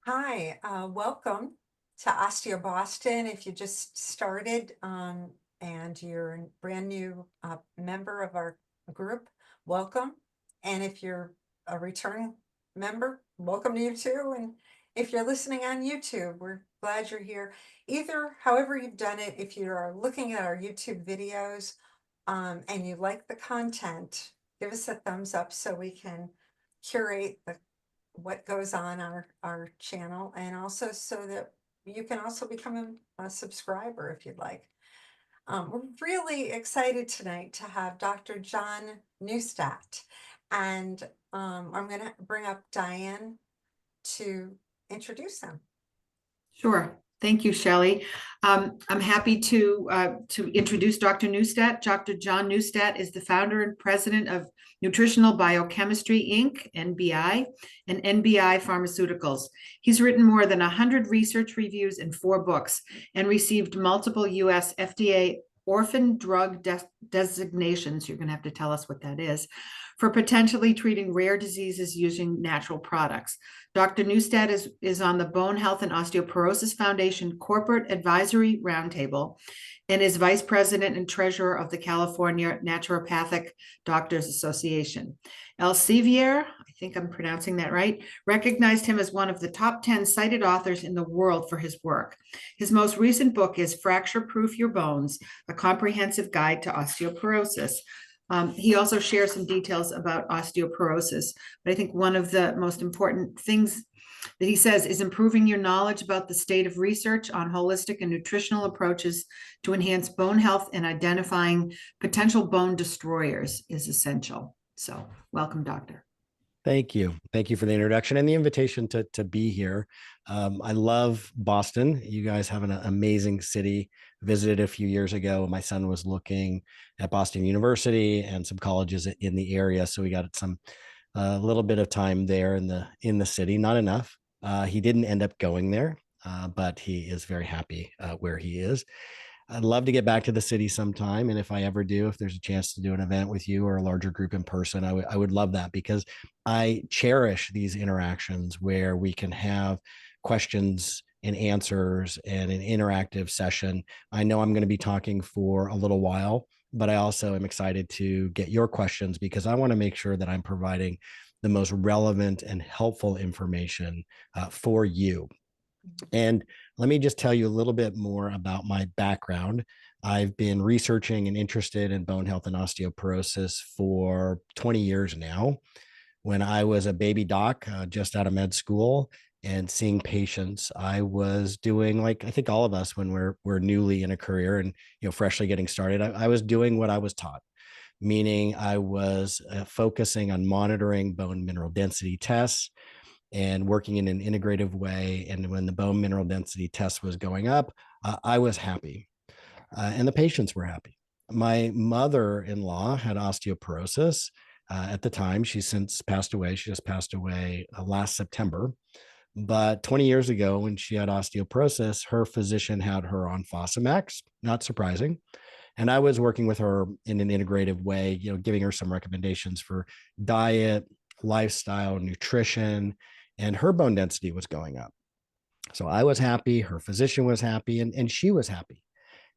Hi, welcome to Osteo Boston. If you just started and you're a brand new member of our group, welcome. And if you're a return member, welcome to you too. And if you're listening on YouTube, we're glad you're here. Either, however you've done it, if you are looking at our YouTube videos and you like the content, give us a thumbs up so we can curate what goes on our channel, and also so that you can also become a subscriber if you'd like. We're really excited tonight to have Dr. John Neustadt, and I'm going to bring up Diane to introduce him. Sure. Thank you, Shelley. I'm happy to introduce Dr. Neustadt. Dr. John Neustadt is the founder and president of Nutritional Biochemistry, Inc., NBI, and NBI Pharmaceuticals. He's written more than 100 research reviews and 4 books and received multiple U.S. FDA orphan drug designations. You're going to have to tell us what that is, for potentially treating rare diseases using natural products. Dr. Neustadt is on the Bone Health and Osteoporosis Foundation Corporate Advisory Roundtable and is vice president and treasurer of the California Naturopathic Doctors Association. Elsevier, I think I'm pronouncing that right, recognized him as one of the top 10 cited authors in the world for his work. His most recent book is Fracture Proof Your Bones, a comprehensive guide to osteoporosis. He also shares some details about osteoporosis, but I think one of the most important things that he says is improving your knowledge about the state of research on holistic and nutritional approaches to enhance bone health and identifying potential bone destroyers is essential. So welcome, Doctor. Thank you. Thank you for the introduction and the invitation to be here. I love Boston. You guys have an amazing city. Visited a few years ago. My son was looking at Boston University and some colleges in the area. So we got some a little bit of time there in the city, not enough. He didn't end up going there, but he is very happy where he is. I'd love to get back to the city sometime. And if I ever do, if there's a chance to do an event with you or a larger group in person, I would love that, because I cherish these interactions where we can have questions and answers and an interactive session. I know I'm going to be talking for a little while, but I also am excited to get your questions, because I want to make sure that I'm providing the most relevant and helpful information for you. And let me just tell you a little bit more about my background. I've been researching and interested in bone health and osteoporosis for 20 years now. When I was a baby doc, just out of med school and seeing patients, I was doing, like I think all of us when we're newly in a career and freshly getting started, I was doing what I was taught, meaning I was focusing on monitoring bone mineral density tests and working in an integrative way. And when the bone mineral density test was going up, I was happy, and the patients were happy. My mother-in-law had osteoporosis at the time. She's since passed away. She just passed away last September. But 20 years ago, when she had osteoporosis, her physician had her on Fosamax, not surprising. And I was working with her in an integrative way, giving her some recommendations for diet, lifestyle, nutrition, and her bone density was going up. So I was happy, her physician was happy, and she was happy.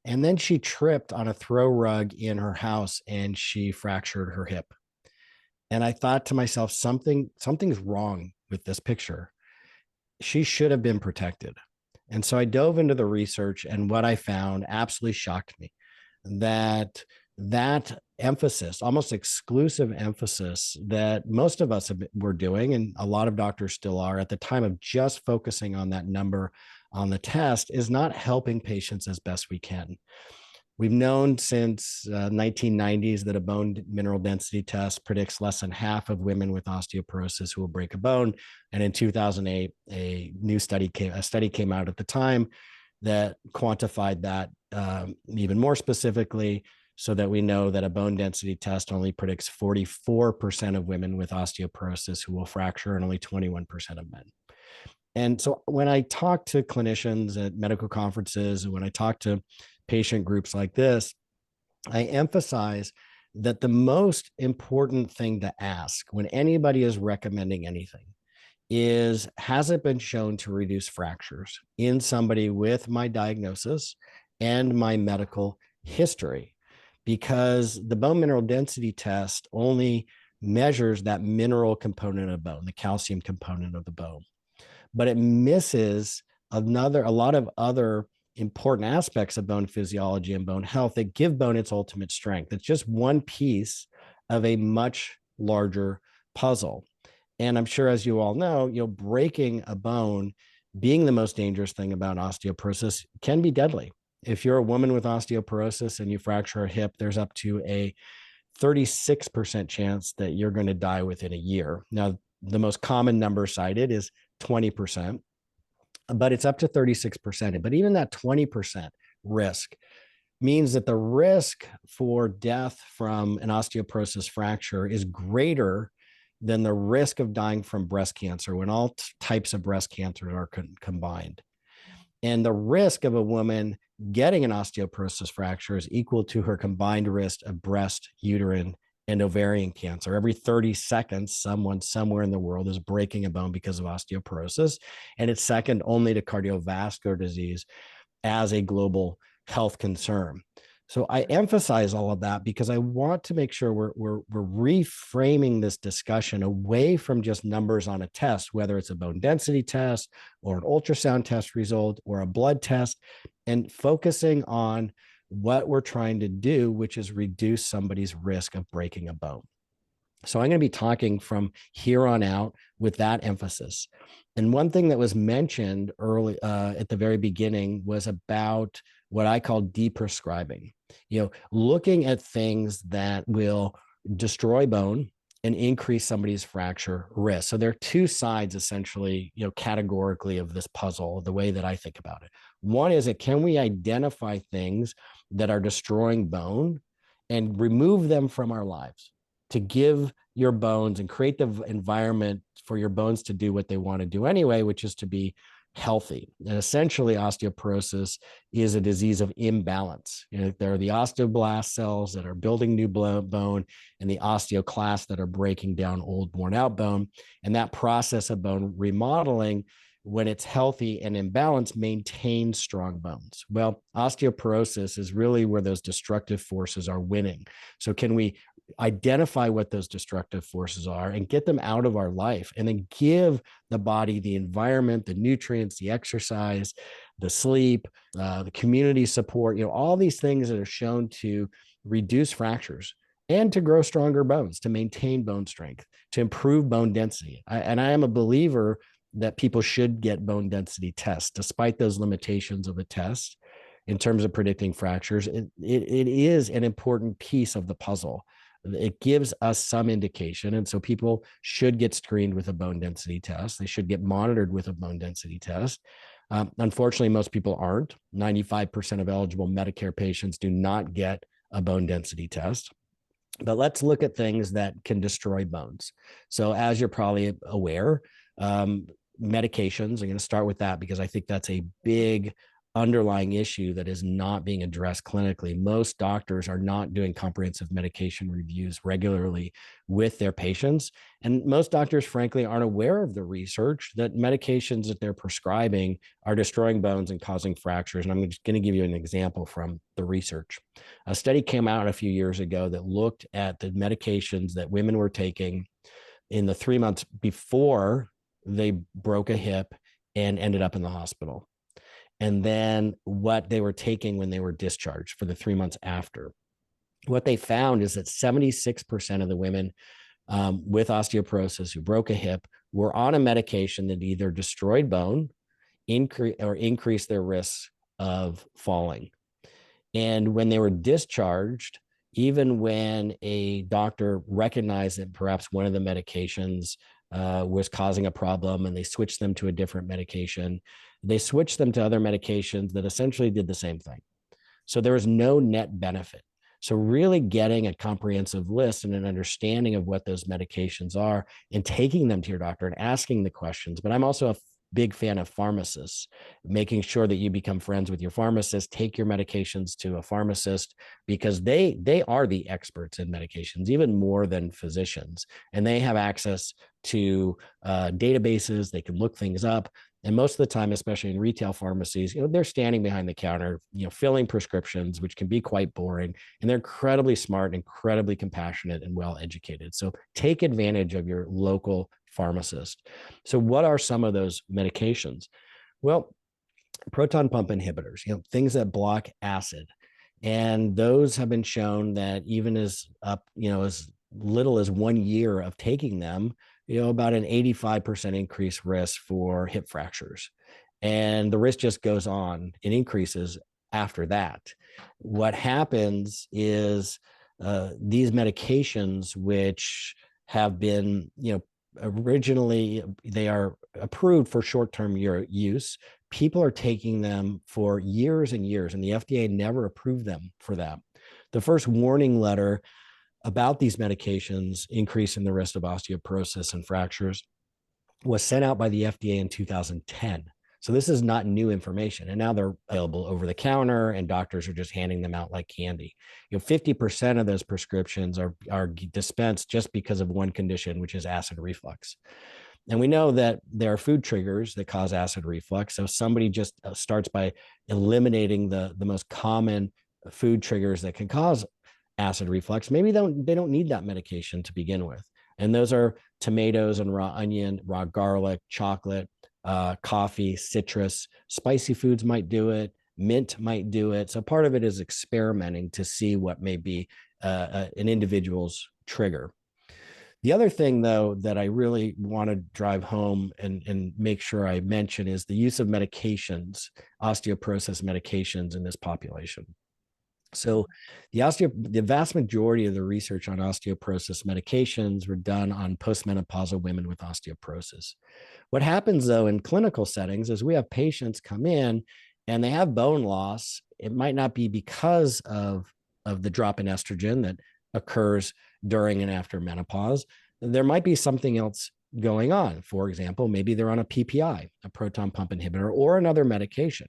And then she tripped on a throw rug in her house and she fractured her hip. And I thought to myself, something's wrong with this picture. She should have been protected. And so I dove into the research, and what I found absolutely shocked me, that emphasis, almost exclusive emphasis, that most of us were doing, and a lot of doctors still are at the time, of just focusing on that number on the test, is not helping patients as best we can. We've known since 1990s that a bone mineral density test predicts less than half of women with osteoporosis who will break a bone. And in 2008, a study came out at the time that quantified that even more specifically, so that we know that a bone density test only predicts 44% of women with osteoporosis who will fracture and only 21% of men. And so when I talk to clinicians at medical conferences, and when I talk to patient groups like this, I emphasize that the most important thing to ask when anybody is recommending anything has it been shown to reduce fractures in somebody with my diagnosis and my medical history? Because the bone mineral density test only measures that mineral component of bone, the calcium component of the bone, but it misses a lot of other important aspects of bone physiology and bone health that give bone its ultimate strength. It's just one piece of a much larger puzzle. And I'm sure, as you all know, breaking a bone being the most dangerous thing about osteoporosis can be deadly. If you're a woman with osteoporosis and you fracture a hip, there's up to a 36% chance that you're going to die within a year. Now, the most common number cited is 20%, but it's up to 36%. But even that 20% risk means that the risk for death from an osteoporosis fracture is greater than the risk of dying from breast cancer when all types of breast cancer are combined. And the risk of a woman getting an osteoporosis fracture is equal to her combined risk of breast, uterine, and ovarian cancer. Every 30 seconds, someone somewhere in the world is breaking a bone because of osteoporosis. And it's second only to cardiovascular disease as a global health concern. So I emphasize all of that because I want to make sure we're reframing this discussion away from just numbers on a test, whether it's a bone density test or an ultrasound test result or a blood test, and focusing on what we're trying to do, which is reduce somebody's risk of breaking a bone. So I'm going to be talking from here on out with that emphasis. And one thing that was mentioned early at the very beginning was about what I call deprescribing, looking at things that will destroy bone and increase somebody's fracture risk. So there are two sides essentially, categorically of this puzzle, the way that I think about it. One is can we identify things that are destroying bone and remove them from our lives to give your bones and create the environment for your bones to do what they want to do anyway, which is to be healthy. And essentially, osteoporosis is a disease of imbalance. There are the osteoblast cells that are building new bone and the osteoclasts that are breaking down old, worn out bone. And that process of bone remodeling, when it's healthy and in balance, maintains strong bones. Well, osteoporosis is really where those destructive forces are winning. So can we identify what those destructive forces are and get them out of our life, and then give the body the environment, the nutrients, the exercise, the sleep, the community support, all these things that are shown to reduce fractures and to grow stronger bones, to maintain bone strength, to improve bone density. And I am a believer that people should get bone density tests, despite those limitations of a test in terms of predicting fractures. It is an important piece of the puzzle. It gives us some indication. And so people should get screened with a bone density test. They should get monitored with a bone density test. Unfortunately, most people aren't. 95% of eligible Medicare patients do not get a bone density test. But let's look at things that can destroy bones. So as you're probably aware, medications, I'm going to start with that because I think that's a big underlying issue that is not being addressed clinically. Most doctors are not doing comprehensive medication reviews regularly with their patients. And most doctors, frankly, aren't aware of the research that medications that they're prescribing are destroying bones and causing fractures. And I'm just going to give you an example from the research. A study came out a few years ago that looked at the medications that women were taking in the 3 months before they broke a hip and ended up in the hospital, and then what they were taking when they were discharged for the 3 months after. What they found is that 76% of the women with osteoporosis who broke a hip were on a medication that either destroyed bone or increased their risk of falling. And when they were discharged, even when a doctor recognized that perhaps one of the medications was causing a problem and they switched them to a different medication, they switched them to other medications that essentially did the same thing. So there was no net benefit. So really getting a comprehensive list and an understanding of what those medications are and taking them to your doctor and asking the questions. But I'm also big fan of pharmacists, making sure that you become friends with your pharmacist, take your medications to a pharmacist, because they are the experts in medications, even more than physicians. And they have access to databases, they can look things up. And most of the time, especially in retail pharmacies, they're standing behind the counter, filling prescriptions, which can be quite boring. And they're incredibly smart, incredibly compassionate, and well-educated. So take advantage of your local pharmacist. So what are some of those medications? Well, proton pump inhibitors, things that block acid. And those have been shown that even as as little as 1 year of taking them, about an 85% increased risk for hip fractures. And the risk just goes on, it increases after that. What happens is these medications, which have been, originally, they are approved for short-term use. People are taking them for years and years, and the FDA never approved them for that. The first warning letter about these medications increasing the risk of osteoporosis and fractures was sent out by the FDA in 2010. So this is not new information. And now they're available over the counter, and doctors are just handing them out like candy. 50% of those prescriptions are dispensed just because of one condition, which is acid reflux. And we know that there are food triggers that cause acid reflux. So somebody just starts by eliminating the most common food triggers that can cause acid reflux. Maybe they don't need that medication to begin with. And those are tomatoes and raw onion, raw garlic, chocolate, coffee, citrus. Spicy foods might do it. Mint might do it. So part of it is experimenting to see what may be an individual's trigger. The other thing, though, that I really want to drive home and make sure I mention is the use of medications, osteoporosis medications in this population. So the vast majority of the research on osteoporosis medications were done on postmenopausal women with osteoporosis. What happens, though, in clinical settings is we have patients come in and they have bone loss. It might not be because of the drop in estrogen that occurs during and after menopause. There might be something else going on. For example, maybe they're on a PPI, a proton pump inhibitor, or another medication.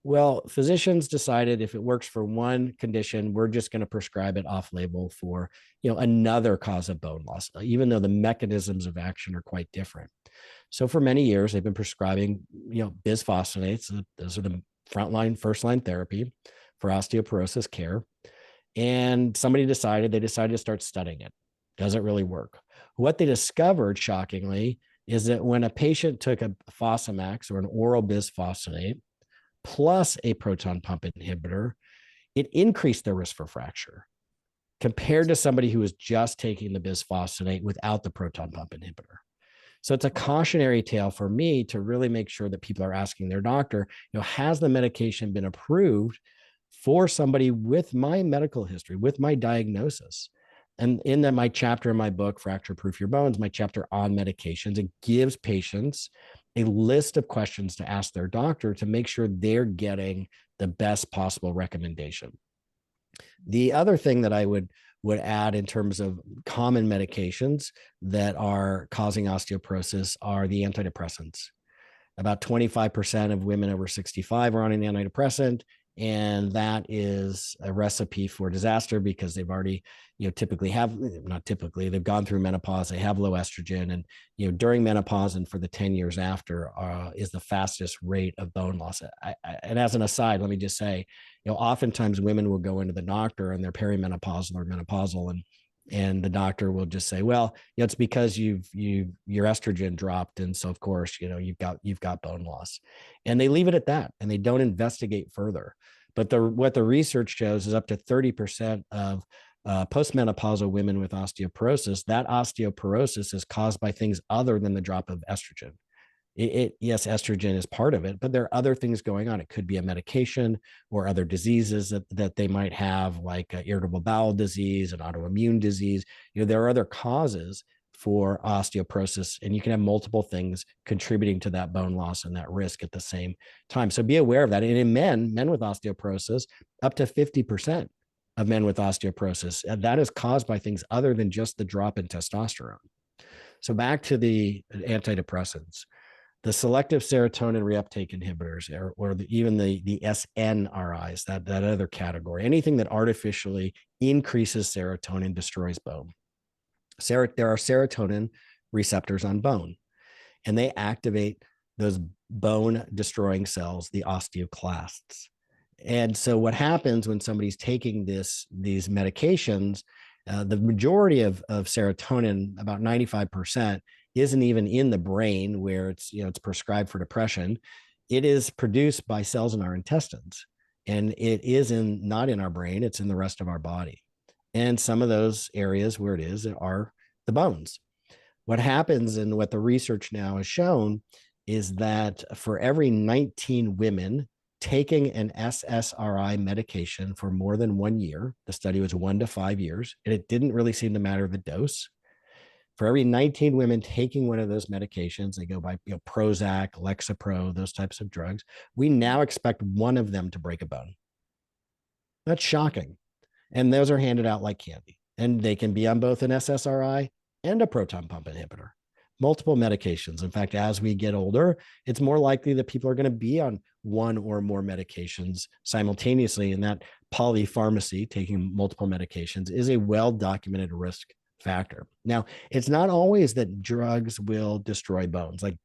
Well, physicians decided if it works for one condition, we're just going to prescribe it off-label for, another cause of bone loss, even though the mechanisms of action are quite different. So for many years, they've been prescribing, bisphosphonates. Those are the frontline, first-line therapy for osteoporosis care. And they decided to start studying it. Does it really work? What they discovered, shockingly, is that when a patient took a Fosamax or an oral bisphosphonate plus a proton pump inhibitor, it increased their risk for fracture compared to somebody who was just taking the bisphosphonate without the proton pump inhibitor. So it's a cautionary tale for me to really make sure that people are asking their doctor, has the medication been approved for somebody with my medical history, with my diagnosis? And in my chapter in my book, Fracture Proof Your Bones, my chapter on medications, it gives patients a list of questions to ask their doctor to make sure they're getting the best possible recommendation. The other thing that I would add in terms of common medications that are causing osteoporosis are the antidepressants. About 25% of women over 65 are on an antidepressant. And that is a recipe for disaster because they've already, they've gone through menopause, they have low estrogen, and, during menopause and for the 10 years after is the fastest rate of bone loss. And as an aside, let me just say, oftentimes women will go into the doctor and they're perimenopausal or menopausal, and the doctor will just say, well, it's because your estrogen dropped. And so of course, you've got bone loss, and they leave it at that and they don't investigate further. But what the research shows is up to 30% of postmenopausal women with osteoporosis, that osteoporosis is caused by things other than the drop of estrogen. Yes, estrogen is part of it, but there are other things going on. It could be a medication or other diseases that they might have, like irritable bowel disease, an autoimmune disease. There are other causes for osteoporosis, and you can have multiple things contributing to that bone loss and that risk at the same time. So be aware of that. And in men with osteoporosis, up to 50% of men with osteoporosis, that is caused by things other than just the drop in testosterone. So back to the antidepressants. The selective serotonin reuptake inhibitors, or even the SNRIs, that other category, anything that artificially increases serotonin destroys bone. There are serotonin receptors on bone, and they activate those bone destroying cells, the osteoclasts. And so what happens when somebody's taking these medications, the majority of serotonin, about 95%, isn't even in the brain where it's prescribed for depression. It is produced by cells in our intestines, and it is not in our brain, it's in the rest of our body. And some of those areas where it is are the bones. What happens, and what the research now has shown, is that for every 19 women taking an SSRI medication for more than 1 year, the study was 1 to 5 years, and it didn't really seem to matter the dose. For every 19 women taking one of those medications, they go by Prozac, Lexapro, those types of drugs, we now expect one of them to break a bone. That's shocking. And those are handed out like candy. And they can be on both an SSRI and a proton pump inhibitor, multiple medications. In fact, as we get older, it's more likely that people are going to be on one or more medications simultaneously. And that polypharmacy, taking multiple medications, is a well-documented risk factor. Now, it's not always that drugs will destroy bones. Like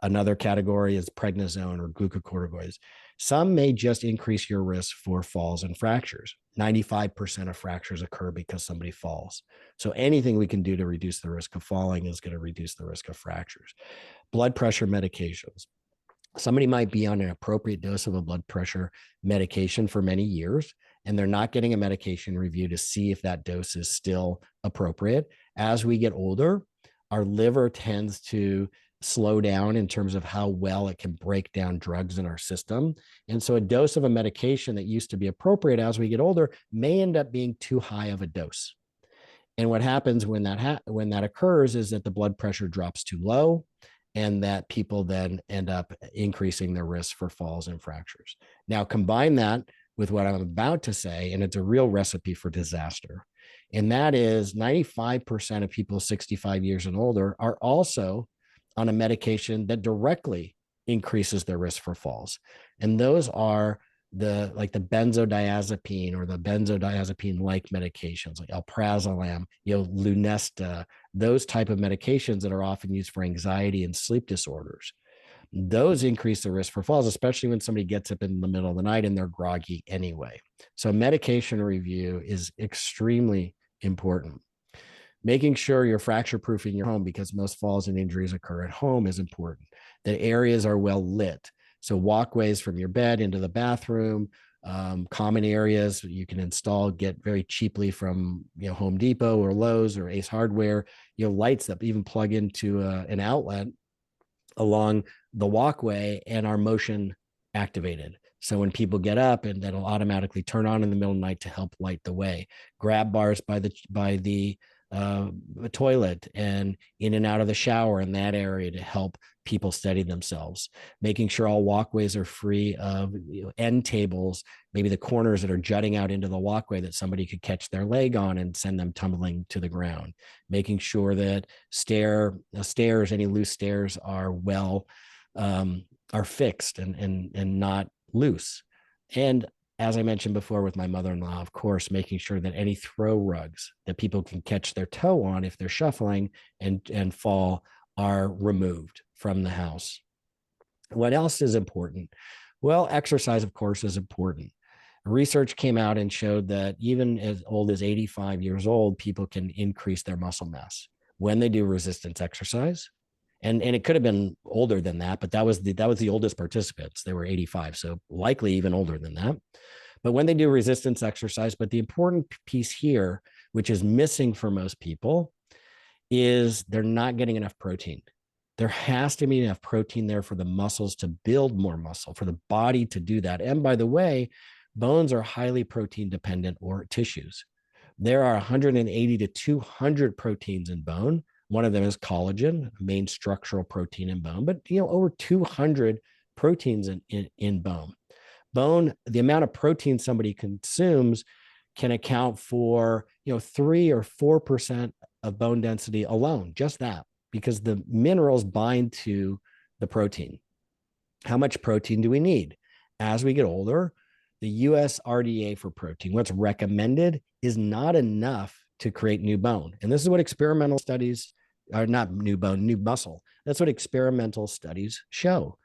another category is prednisone or glucocorticoids. Some may just increase your risk for falls and fractures. 95% of fractures occur because somebody falls. So anything we can do to reduce the risk of falling is going to reduce the risk of fractures. Blood pressure medications. Somebody might be on an appropriate dose of a blood pressure medication for many years, and they're not getting a medication review to see if that dose is still appropriate. As we get older, our liver tends to slow down in terms of how well it can break down drugs in our system. And so a dose of a medication that used to be appropriate as we get older may end up being too high of a dose. And what happens when that occurs is that the blood pressure drops too low, and that people then end up increasing their risk for falls and fractures. Now, combine that with what I'm about to say, and it's a real recipe for disaster. And that is 95% of people 65 years and older are also on a medication that directly increases their risk for falls. And those are the benzodiazepine or the benzodiazepine-like medications, like alprazolam, Lunesta, those type of medications that are often used for anxiety and sleep disorders. Those increase the risk for falls, especially when somebody gets up in the middle of the night and they're groggy anyway. So medication review is extremely important. Making sure you're fracture proofing your home, because most falls and injuries occur at home, is important. The areas are well lit. So walkways from your bed into the bathroom, common areas you can get very cheaply from Home Depot or Lowe's or Ace Hardware, lights that even plug into an outlet along the walkway and are motion activated. So when people get up, and that'll automatically turn on in the middle of the night to help light the way. Grab bars by the toilet and in and out of the shower in that area to help people steady themselves. Making sure all walkways are free of end tables, maybe the corners that are jutting out into the walkway that somebody could catch their leg on and send them tumbling to the ground. Making sure that any loose stairs are are fixed and not loose. And as I mentioned before with my mother-in-law, of course, making sure that any throw rugs that people can catch their toe on if they're shuffling and fall are removed from the house. What else is important? Well, exercise, of course, is important. Research came out and showed that even as old as 85 years old, people can increase their muscle mass when they do resistance exercise. And it could have been older than that, but that was the oldest participants. They were 85, so likely even older than that. But when they do resistance exercise, but the important piece here, which is missing for most people, is they're not getting enough protein. There has to be enough protein there for the muscles to build more muscle, for the body to do that. And by the way, bones are highly protein dependent, or tissues. There are 180 to 200 proteins in bone. One of them is collagen, a main structural protein in bone, but over 200 proteins in bone. Bone, the amount of protein somebody consumes can account for 3 or 4% of bone density alone, just that, because the minerals bind to the protein. How much protein do we need? As we get older, the US RDA for protein, what's recommended is not enough to create new bone. And this is what experimental studies are, not new bone, new muscle. That's what experimental studies show.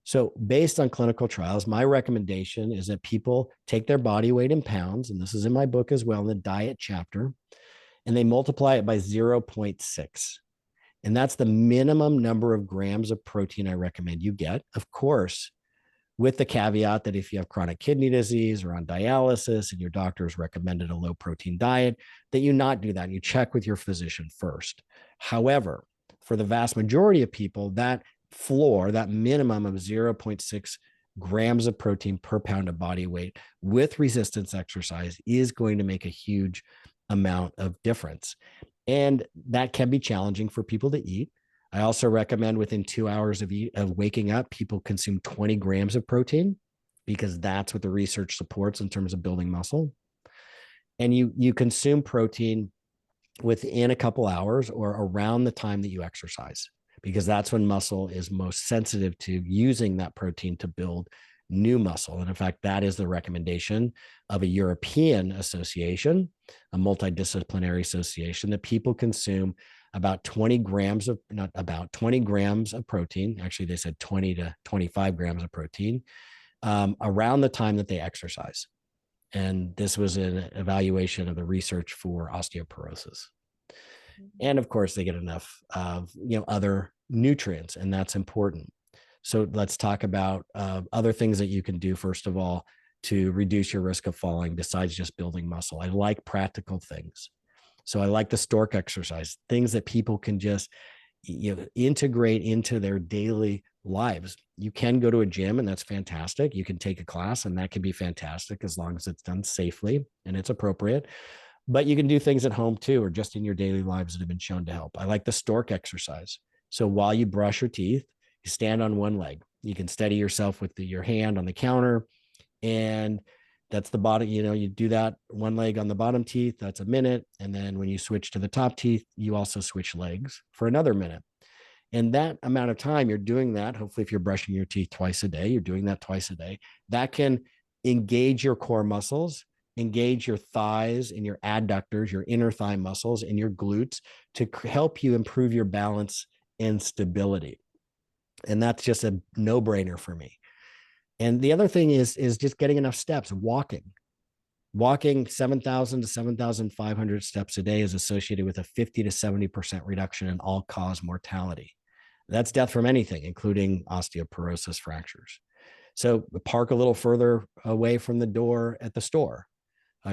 So based on clinical trials, my recommendation is that people take their body weight in pounds, and this is in my book as well, in the diet chapter, and they multiply it by 0.6. And that's the minimum number of grams of protein I recommend you get. Of course, with the caveat that if you have chronic kidney disease or on dialysis and your doctor has recommended a low protein diet, that you not do that. You check with your physician first. However, for the vast majority of people, that floor, that minimum of 0.6 grams of protein per pound of body weight with resistance exercise is going to make a huge amount of difference. And that can be challenging for people to eat. I also recommend within 2 hours of waking up, people consume 20 grams of protein, because that's what the research supports in terms of building muscle. And you consume protein within a couple hours or around the time that you exercise, because that's when muscle is most sensitive to using that protein to build new muscle. And in fact, that is the recommendation of a European association, a multidisciplinary association, that people consume about 20 grams of, not about 20 grams of protein. Actually, they said 20 to 25 grams of protein around the time that they exercise. And this was an evaluation of the research for osteoporosis. And of course, they get enough of other nutrients, and that's important. So let's talk about other things that you can do, first of all, to reduce your risk of falling besides just building muscle. I like practical things. So I like the stork exercise, things that people can just integrate into their daily lives. You can go to a gym, and that's fantastic. You can take a class, and that can be fantastic as long as it's done safely and it's appropriate. But you can do things at home too, or just in your daily lives that have been shown to help. I like the stork exercise. So while you brush your teeth, you stand on one leg. You can steady yourself with your hand on the counter, and that's the bottom. You do that one leg on the bottom teeth. That's a minute. And then when you switch to the top teeth, you also switch legs for another minute. And that amount of time you're doing that, hopefully if you're brushing your teeth twice a day, you're doing that twice a day, that can engage your core muscles, engage your thighs and your adductors, your inner thigh muscles and your glutes to help you improve your balance and stability. And that's just a no-brainer for me. And the other thing is just getting enough steps. Walking 7,000 to 7,500 steps a day is associated with a 50 to 70% reduction in all-cause mortality. That's death from anything, including osteoporosis fractures. So park a little further away from the door at the store.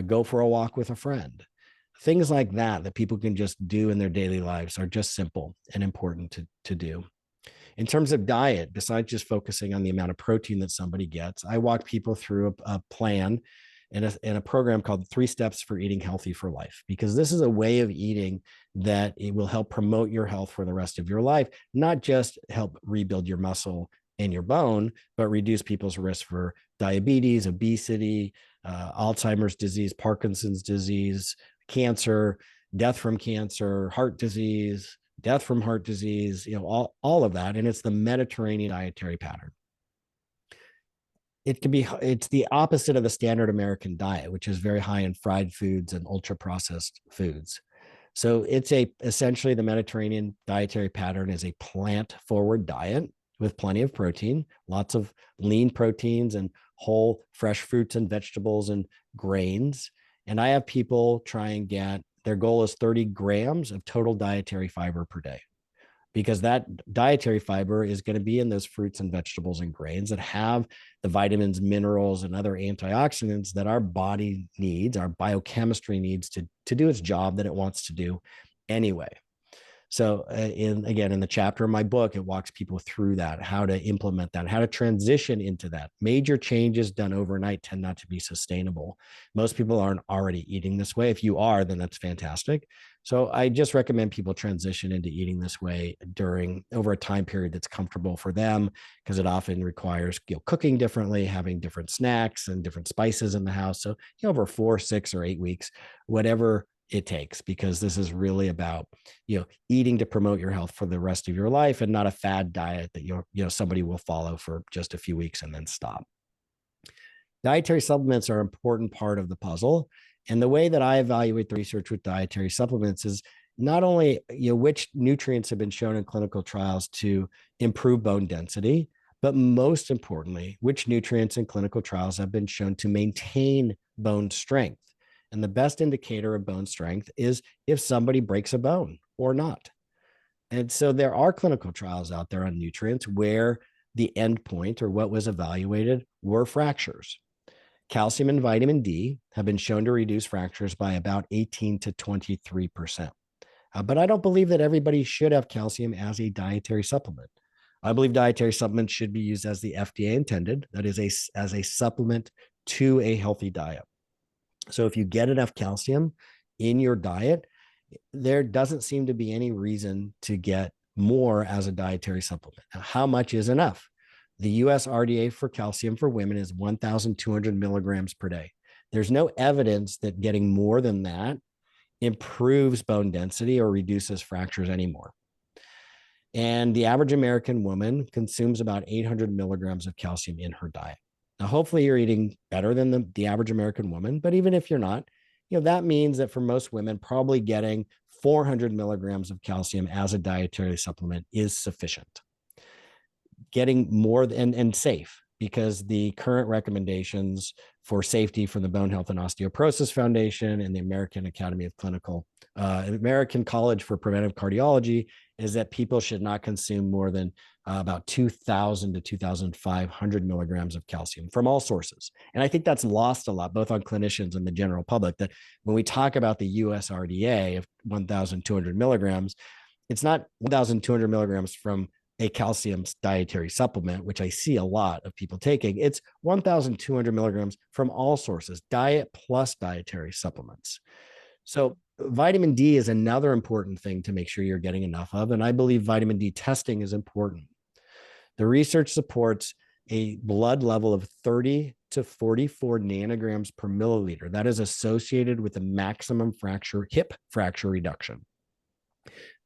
Go for a walk with a friend. Things like that people can just do in their daily lives are just simple and important to do. In terms of diet, besides just focusing on the amount of protein that somebody gets, I walk people through a plan and a program called 3 Steps for Eating Healthy for Life, because this is a way of eating that it will help promote your health for the rest of your life, not just help rebuild your muscle and your bone, but reduce people's risk for diabetes, obesity, Alzheimer's disease, Parkinson's disease, cancer, death from cancer, heart disease, death from heart disease, all of that. And it's the Mediterranean dietary pattern. It's the opposite of the standard American diet, which is very high in fried foods and ultra processed foods. So it's essentially the Mediterranean dietary pattern is a plant forward diet with plenty of protein, lots of lean proteins and whole fresh fruits and vegetables and grains. And I have people try and their goal is 30 grams of total dietary fiber per day, because that dietary fiber is going to be in those fruits and vegetables and grains that have the vitamins, minerals, and other antioxidants that our body needs, our biochemistry needs to do its job that it wants to do anyway. So in the chapter in my book, it walks people through that, how to implement that, how to transition into that. Major changes done overnight tend not to be sustainable. Most people aren't already eating this way. If you are, then that's fantastic. So I just recommend people transition into eating this way over a time period that's comfortable for them, because it often requires cooking differently, having different snacks and different spices in the house. So over 4, 6, or 8 weeks, whatever it takes, because this is really about, eating to promote your health for the rest of your life, and not a fad diet that somebody will follow for just a few weeks and then stop. Dietary supplements are an important part of the puzzle. And the way that I evaluate the research with dietary supplements is not only, which nutrients have been shown in clinical trials to improve bone density, but most importantly, which nutrients in clinical trials have been shown to maintain bone strength. And the best indicator of bone strength is if somebody breaks a bone or not. And so there are clinical trials out there on nutrients where the endpoint, or what was evaluated, were fractures. Calcium and vitamin D have been shown to reduce fractures by about 18 to 23%. But I don't believe that everybody should have calcium as a dietary supplement. I believe dietary supplements should be used as the FDA intended, that is, as a supplement to a healthy diet. So if you get enough calcium in your diet, there doesn't seem to be any reason to get more as a dietary supplement. Now, how much is enough? The US RDA for calcium for women is 1,200 milligrams per day. There's no evidence that getting more than that improves bone density or reduces fractures anymore. And the average American woman consumes about 800 milligrams of calcium in her diet. Now, hopefully you're eating better than the average American woman, but even if you're not, that means that for most women, probably getting 400 milligrams of calcium as a dietary supplement is sufficient. Getting more and safe, because the current recommendations for safety from the Bone Health and Osteoporosis Foundation and the American Academy of American College for Preventive Cardiology is that people should not consume more than about 2,000 to 2,500 milligrams of calcium from all sources. And I think that's lost a lot, both on clinicians and the general public, that when we talk about the US RDA of 1,200 milligrams, it's not 1,200 milligrams from a calcium dietary supplement, which I see a lot of people taking. It's 1,200 milligrams from all sources, diet plus dietary supplements. So vitamin D is another important thing to make sure you're getting enough of. And I believe vitamin D testing is important. The research supports a blood level of 30 to 44 nanograms per milliliter. That is associated with the maximum hip fracture reduction.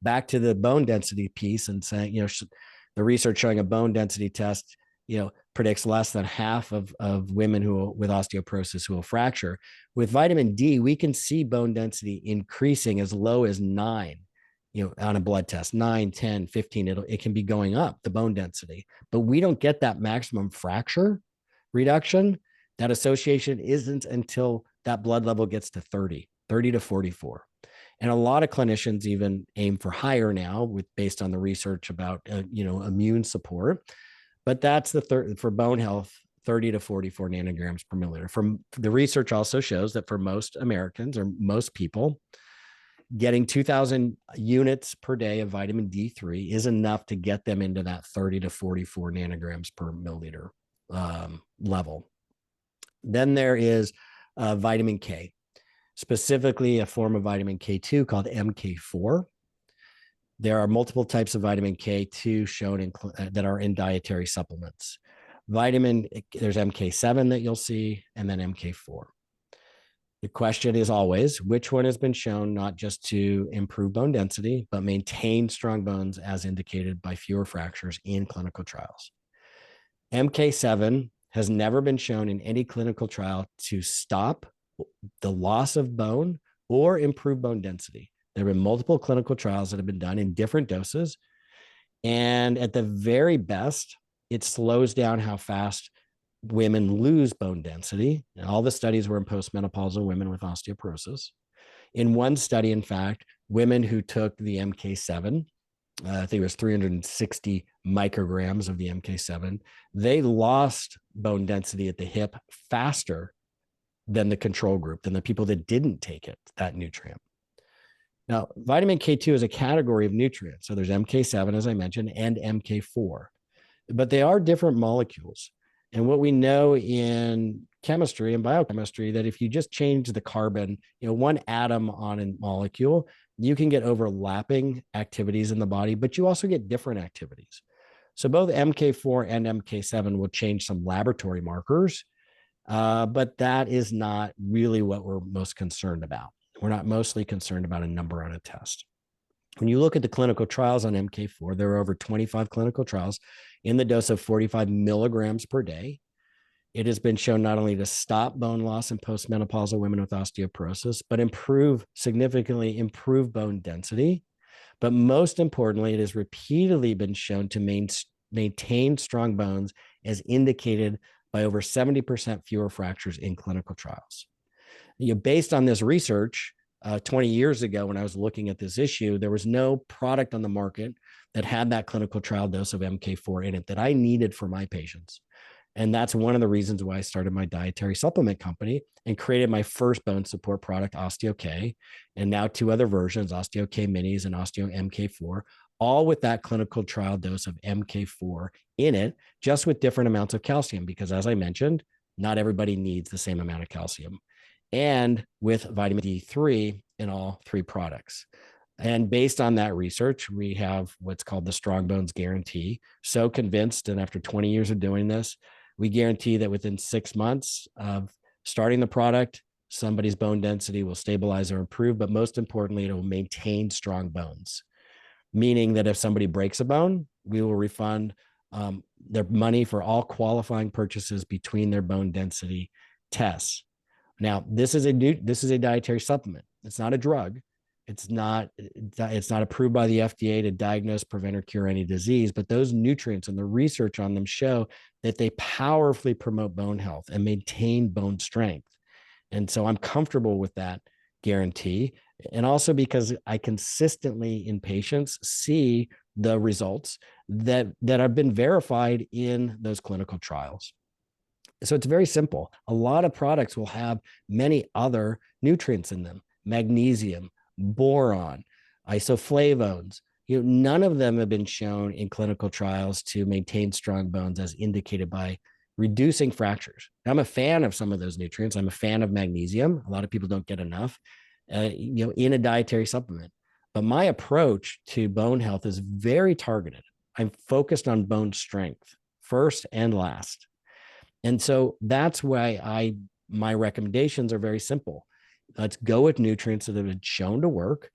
Back to the bone density piece and saying, the research showing a bone density test, predicts less than half of women with osteoporosis who will fracture. With vitamin D, we can see bone density increasing as low as 9, on a blood test, 9, 10, 15, it can be going up, the bone density, but we don't get that maximum fracture reduction. That association isn't until that blood level gets to 30 to 44. And a lot of clinicians even aim for higher now, based on the research about immune support. But that's for bone health, 30 to 44 nanograms per milliliter. From the research also shows that for most Americans, or most people, getting 2,000 units per day of vitamin D3 is enough to get them into that 30 to 44 nanograms per milliliter level. Then there is vitamin K, specifically a form of vitamin K2 called MK4. There are multiple types of vitamin K2 shown that are in dietary supplements. There's MK7 that you'll see, and then MK4. The question is always, which one has been shown not just to improve bone density, but maintain strong bones as indicated by fewer fractures in clinical trials? MK7 has never been shown in any clinical trial to stop the loss of bone or improve bone density. There have been multiple clinical trials that have been done in different doses. And at the very best, it slows down how fast women lose bone density. And all the studies were in postmenopausal women with osteoporosis. In one study, in fact, women who took the MK7, I think it was 360 micrograms of the MK7, they lost bone density at the hip faster than the control group, than the people that didn't take that nutrient. Now, vitamin K2 is a category of nutrients. So there's MK7, as I mentioned, and MK4, but they are different molecules. And what we know in chemistry and biochemistry, that if you just change the carbon, one atom on a molecule, you can get overlapping activities in the body, but you also get different activities. So both MK4 and MK7 will change some laboratory markers, but that is not really what we're most concerned about. We're not mostly concerned about a number on a test. When you look at the clinical trials on MK4, there are over 25 clinical trials in the dose of 45 milligrams per day. It has been shown not only to stop bone loss in postmenopausal women with osteoporosis, but significantly improve bone density. But most importantly, it has repeatedly been shown to maintain strong bones as indicated by over 70% fewer fractures in clinical trials. Based on this research, 20 years ago, when I was looking at this issue, there was no product on the market that had that clinical trial dose of MK4 in it that I needed for my patients. And that's one of the reasons why I started my dietary supplement company and created my first bone support product, OsteoK, and now 2 other versions, OsteoK Minis and Osteo MK4, all with that clinical trial dose of MK4 in it, just with different amounts of calcium, because as I mentioned, not everybody needs the same amount of calcium, and with vitamin D3 in all 3 products. And based on that research, we have what's called the Strong Bones Guarantee. So convinced, and after 20 years of doing this, we guarantee that within 6 months of starting the product, somebody's bone density will stabilize or improve, but most importantly, it will maintain strong bones. Meaning that if somebody breaks a bone, we will refund their money for all qualifying purchases between their bone density tests. Now, this is a dietary supplement. It's not a drug. It's not approved by the FDA to diagnose, prevent, or cure any disease, but those nutrients and the research on them show that they powerfully promote bone health and maintain bone strength. And so I'm comfortable with that guarantee. And also because I consistently in patients see the results that have been verified in those clinical trials. So it's very simple. A lot of products will have many other nutrients in them: magnesium, boron, isoflavones. None of them have been shown in clinical trials to maintain strong bones as indicated by reducing fractures. I'm a fan of some of those nutrients. I'm a fan of magnesium. A lot of people don't get enough, in a dietary supplement. But my approach to bone health is very targeted. I'm focused on bone strength first and last. And so that's why my recommendations are very simple. Let's go with nutrients that have been shown to work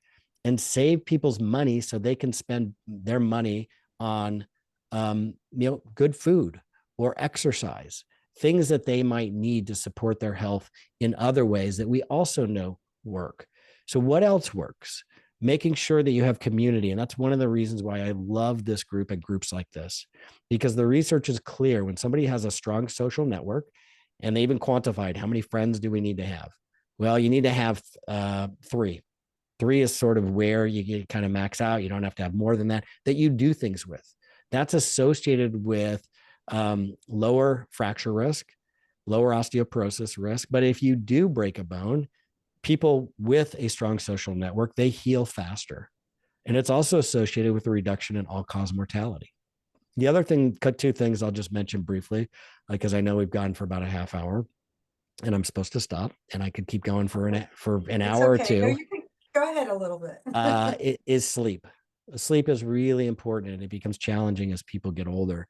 and save people's money so they can spend their money on good food or exercise, things that they might need to support their health in other ways that we also know work. So what else works? Making sure that you have community. And that's one of the reasons why I love this group and groups like this, because the research is clear. When somebody has a strong social network, and they even quantified how many friends do we need to have? Well, you need to have 3. 3 is sort of where you get kind of max out. You don't have to have more than that you do things with. That's associated with lower fracture risk, lower osteoporosis risk. But if you do break a bone, people with a strong social network, they heal faster. And it's also associated with a reduction in all-cause mortality. The other thing, 2 things I'll just mention briefly, because I know we've gone for about a half hour and I'm supposed to stop, and I could keep going for an hour or 2. No, you can go ahead a little bit. It is sleep. Sleep is really important, and it becomes challenging as people get older.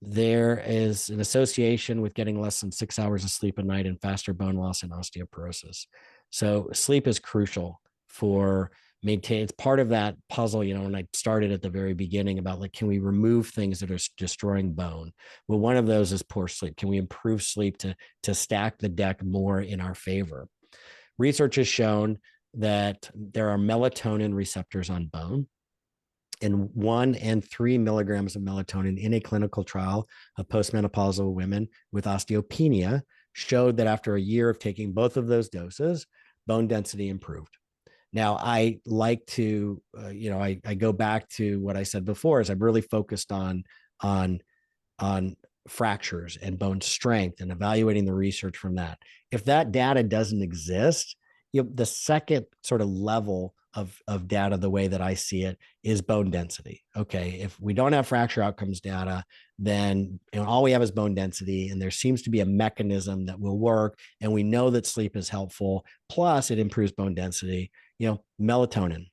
There is an association with getting less than 6 hours of sleep a night and faster bone loss and osteoporosis. So sleep is crucial for maintain. It's part of that puzzle. When I started at the very beginning about can we remove things that are destroying bone? Well, one of those is poor sleep. Can we improve sleep to stack the deck more in our favor? Research has shown that there are melatonin receptors on bone, and 1 and 3 milligrams of melatonin in a clinical trial of postmenopausal women with osteopenia showed that after a year of taking both of those doses, bone density improved. Now, I like to, I go back to what I said before, is I'm really focused on fractures and bone strength and evaluating the research from that. If that data doesn't exist, the second sort of level of data, the way that I see it, is bone density. Okay, if we don't have fracture outcomes data, then all we have is bone density, and there seems to be a mechanism that will work, and we know that sleep is helpful, plus it improves bone density. Melatonin,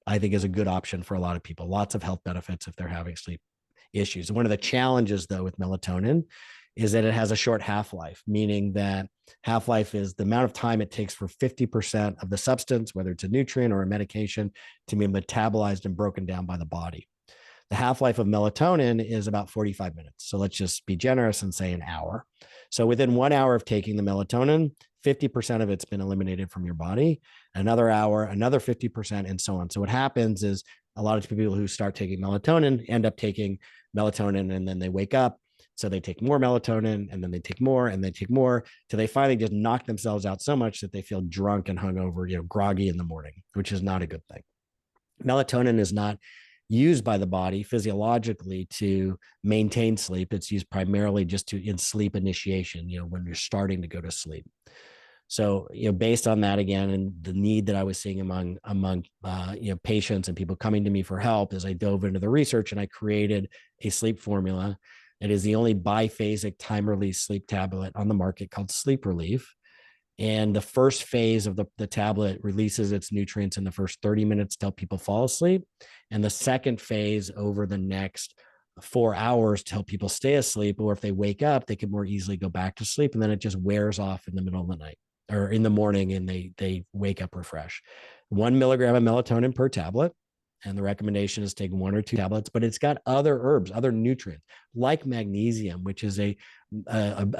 I think, is a good option for a lot of people. Lots of health benefits if they're having sleep issues. One of the challenges, though, with melatonin is that it has a short half-life, meaning that Half-life is the amount of time it takes for 50% of the substance, whether it's a nutrient or a medication, to be metabolized and broken down by the body. The half-life of melatonin is about 45 minutes. So let's just be generous and say an hour. So within 1 hour of taking the melatonin, 50% of it's been eliminated from your body. Another hour, another 50%, and so on. So what happens is a lot of people who start taking melatonin end up taking melatonin, and then they wake up. So they take more melatonin, and then they take more, and they take more, till they finally just knock themselves out so much that they feel drunk and hungover, groggy in the morning, which is not a good thing. Melatonin is not used by the body physiologically to maintain sleep. It's used primarily just in sleep initiation, when you're starting to go to sleep. So, based on that, again, and the need that I was seeing among patients and people coming to me for help, as I dove into the research, and I created a sleep formula. It is the only biphasic time release sleep tablet on the market, called Sleep Relief. And the first phase of the tablet releases its nutrients in the first 30 minutes to help people fall asleep. And the second phase over the next 4 hours to help people stay asleep, or if they wake up, they can more easily go back to sleep. And then it just wears off in the middle of the night or in the morning, and they wake up refreshed. 1 milligram of melatonin per tablet. And the recommendation is take 1 or 2 tablets, but it's got other herbs, other nutrients like magnesium, which is a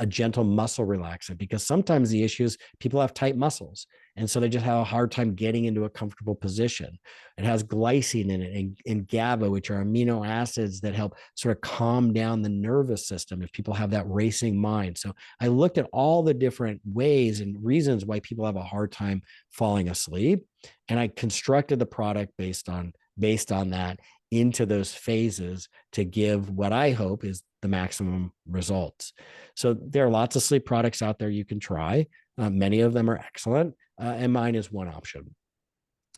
gentle muscle relaxant, because sometimes the issue is people have tight muscles. And so they just have a hard time getting into a comfortable position. It has glycine in it and GABA, which are amino acids that help sort of calm down the nervous system if people have that racing mind. So I looked at all the different ways and reasons why people have a hard time falling asleep. And I constructed the product based on that into those phases to give what I hope is the maximum results. So there are lots of sleep products out there you can try. Many of them are excellent, and mine is one option.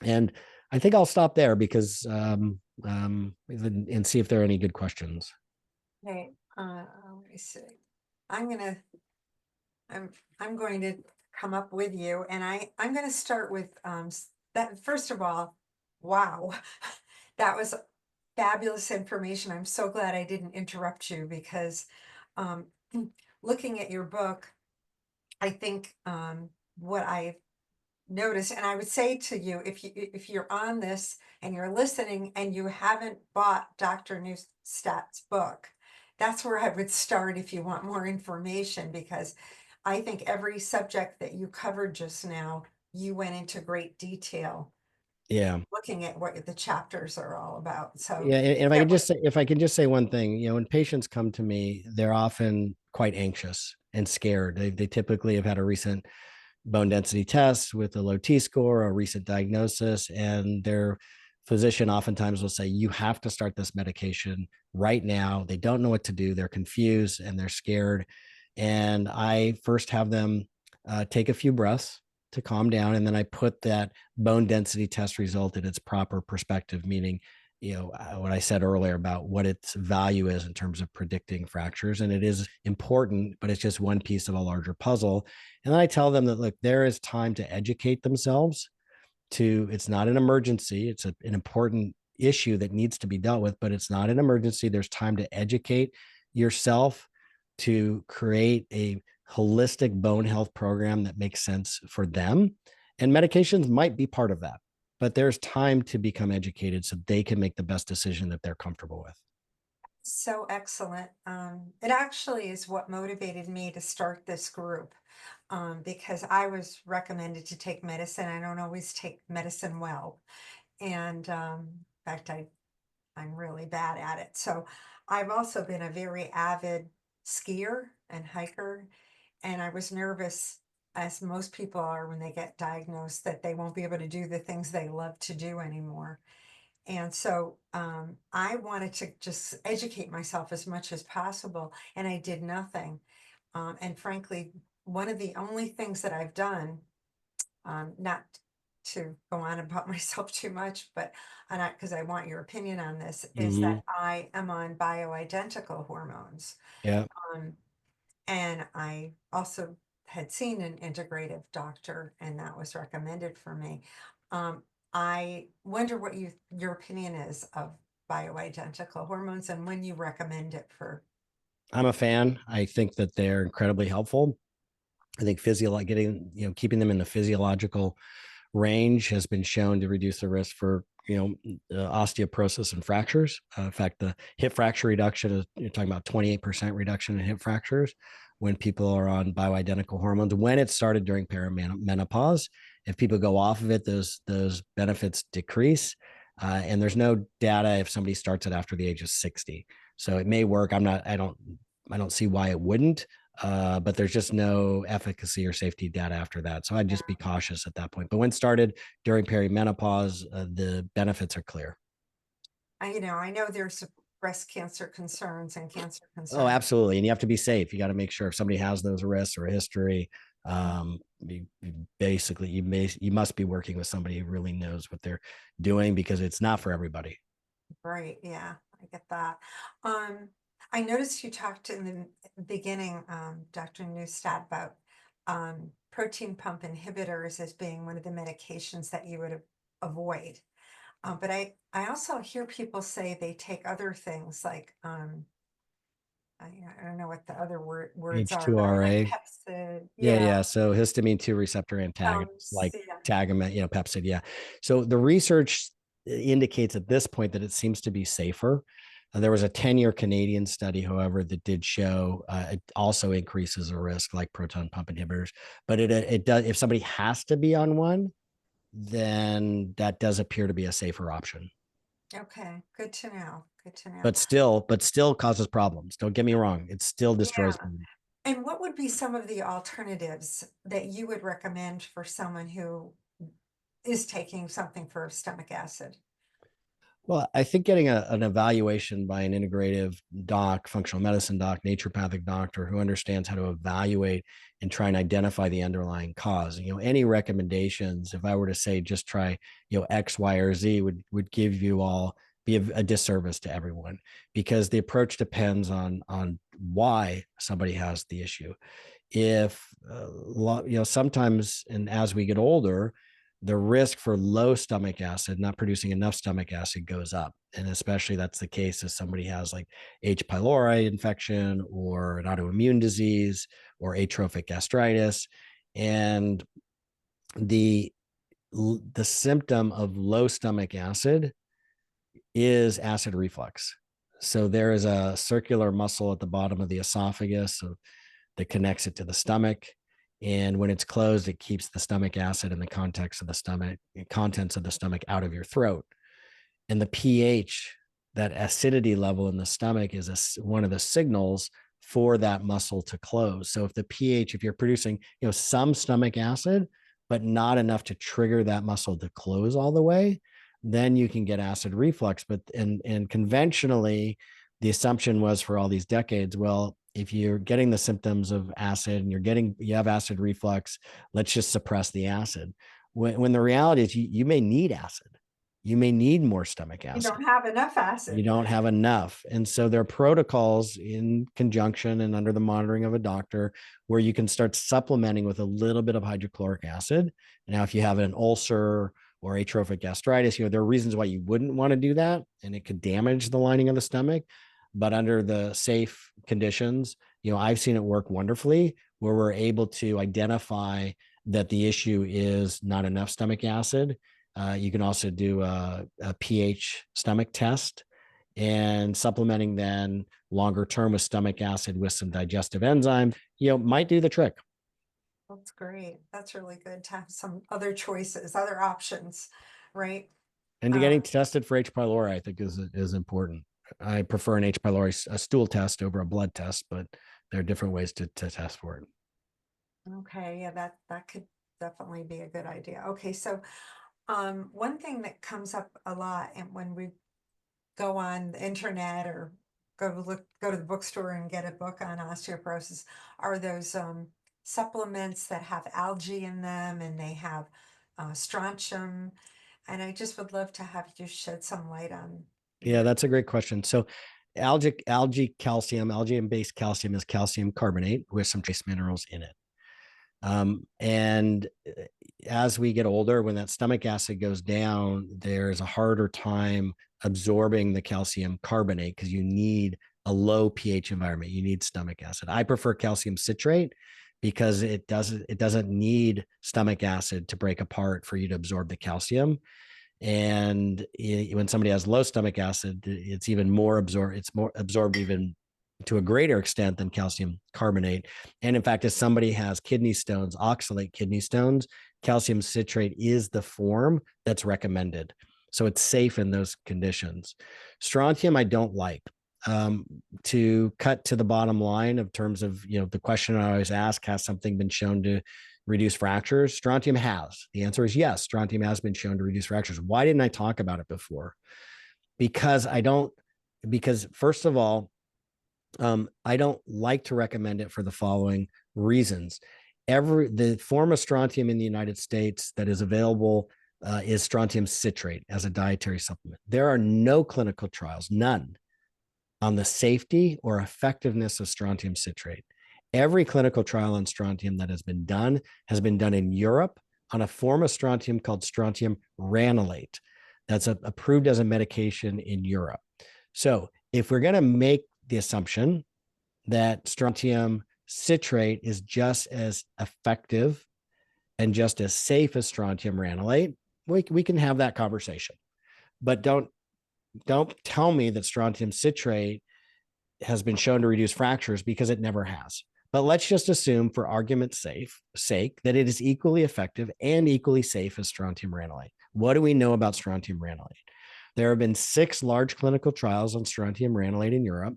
And I think I'll stop there because and see if there are any good questions. Okay, let me see. I'm going to come up with you, and I'm going to start with that. First of all, wow, that was fabulous information. I'm so glad I didn't interrupt you, because looking at your book, I think what I noticed, and I would say to you, if you're on this and you're listening and you haven't bought Dr. Neustadt's book, that's where I would start if you want more information, because I think every subject that you covered just now, you went into great detail. Yeah. Looking at what the chapters are all about. So yeah, and if I can just say one thing, when patients come to me, they're often quite anxious and scared. They typically have had a recent bone density test with a low T-score, a recent diagnosis, and their physician oftentimes will say, you have to start this medication right now. They don't know what to do. They're confused and they're scared. And I first have them take a few breaths to calm down. And then I put that bone density test result in its proper perspective, meaning, what I said earlier about what its value is in terms of predicting fractures. And it is important, but it's just one piece of a larger puzzle. And then I tell them that, look, there is time to educate themselves. It's not an emergency. It's an important issue that needs to be dealt with, but it's not an emergency. There's time to educate yourself to create a holistic bone health program that makes sense for them. And medications might be part of that, but there's time to become educated so they can make the best decision that they're comfortable with. So excellent. It actually is what motivated me to start this group, because I was recommended to take medicine. I don't always take medicine well. And in fact, I'm really bad at it. So I've also been a very avid skier and hiker. And I was nervous, as most people are when they get diagnosed, that they won't be able to do the things they love to do anymore. And so I wanted to just educate myself as much as possible, and I did nothing. And frankly, one of the only things that I've done, not to go on about myself too much, but because I want your opinion on this, is that I am on bioidentical hormones. Yeah. And I also had seen an integrative doctor, and that was recommended for me. I wonder what your opinion is of bioidentical hormones and when you recommend it for. I'm a fan. I think that they're incredibly helpful. I think keeping them in the physiological range has been shown to reduce the risk for osteoporosis and fractures. In fact, the hip fracture reduction is, you're talking about 28% reduction in hip fractures when people are on bioidentical hormones. When it started during perimenopause, if people go off of it, those benefits decrease. And there's no data if somebody starts it after the age of 60. So it may work. I don't see why it wouldn't. But there's just no efficacy or safety data after that. So I'd just be cautious at that point. But when started during perimenopause, the benefits are clear. I know there's breast cancer concerns and cancer concerns. Oh, absolutely. And you have to be safe. You got to make sure if somebody has those risks or a history, you must be working with somebody who really knows what they're doing, because it's not for everybody. Right. Yeah, I get that. I noticed you talked in the beginning, Dr. Neustadt, about protein pump inhibitors as being one of the medications that you would avoid. But I also hear people say they take other things like, I don't know what the other words are, but I like H2RA. Pepsid. Yeah. So histamine 2 receptor antagonists like Tagamet, Pepsid. Yeah. So the research indicates at this point that it seems to be safer. There was a 10-year Canadian study, however, that did show it also increases the risk, like proton pump inhibitors. But it does, if somebody has to be on one, then that does appear to be a safer option. Okay, good to know. Good to know. But still causes problems. Don't get me wrong. It still destroys body. And what would be some of the alternatives that you would recommend for someone who is taking something for stomach acid? Well, I think getting an evaluation by an integrative doc, functional medicine doc, naturopathic doctor who understands how to evaluate and try and identify the underlying cause. Any recommendations, if I were to say just try, X, Y, or Z, would give you all be a disservice to everyone, because the approach depends on why somebody has the issue. If sometimes, and as we get older, the risk for low stomach acid, not producing enough stomach acid, goes up. And especially that's the case if somebody has like H. pylori infection or an autoimmune disease or atrophic gastritis. And the symptom of low stomach acid is acid reflux. So there is a circular muscle at the bottom of the esophagus that connects it to the stomach. And when it's closed, it keeps the stomach acid and the contents of the stomach out of your throat. And the pH, that acidity level in the stomach, is one of the signals for that muscle to close. So if the pH, if you're producing, some stomach acid, but not enough to trigger that muscle to close all the way, then you can get acid reflux. But and conventionally, the assumption was for all these decades, well, if you're getting the symptoms of acid and you have acid reflux, let's just suppress the acid. When the reality is you may need acid. You may need more stomach acid. You don't have enough acid. You don't have enough. And so there are protocols in conjunction and under the monitoring of a doctor where you can start supplementing with a little bit of hydrochloric acid. Now, if you have an ulcer or atrophic gastritis, there are reasons why you wouldn't want to do that, and it could damage the lining of the stomach. But under the safe conditions, I've seen it work wonderfully, where we're able to identify that the issue is not enough stomach acid. You can also do a pH stomach test, and supplementing then longer term with stomach acid with some digestive enzymes, might do the trick. That's great. That's really good to have some other choices, other options, right? And getting tested for H. pylori, I think, is important. I prefer an H. pylori, a stool test over a blood test, but there are different ways to test for it. Okay, yeah, that could definitely be a good idea. Okay, so one thing that comes up a lot, and when we go on the internet or go to the bookstore and get a book on osteoporosis, are those supplements that have algae in them, and they have strontium. And I just would love to have you shed some light on. Yeah, that's a great question. So algae and based calcium is calcium carbonate with some trace minerals in it. And as we get older, when that stomach acid goes down, there's a harder time absorbing the calcium carbonate because you need a low pH environment. You need stomach acid. I prefer calcium citrate because it doesn't need stomach acid to break apart for you to absorb the calcium. And when somebody has low stomach acid, it's even more absorbed. It's more absorbed even to a greater extent than calcium carbonate. And in fact, if somebody has kidney stones, oxalate kidney stones, calcium citrate is the form that's recommended. So it's safe in those conditions. Strontium, I don't like. To cut to the bottom line of terms of, the question I always ask, has something been shown to reduce fractures? Strontium has. The answer is yes. Strontium has been shown to reduce fractures. Why didn't I talk about it before? Because first of all, I don't like to recommend it for the following reasons. The form of strontium in the United States that is available is strontium citrate as a dietary supplement. There are no clinical trials, none, on the safety or effectiveness of strontium citrate. Every clinical trial on strontium that has been done in Europe on a form of strontium called strontium ranelate. That's approved as a medication in Europe. So if we're going to make the assumption that strontium citrate is just as effective and just as safe as strontium ranelate, we can have that conversation. But don't tell me that strontium citrate has been shown to reduce fractures, because it never has. But let's just assume, for argument's sake, that it is equally effective and equally safe as strontium ranelate. What do we know about strontium ranelate? There have been 6 large clinical trials on strontium ranelate in Europe.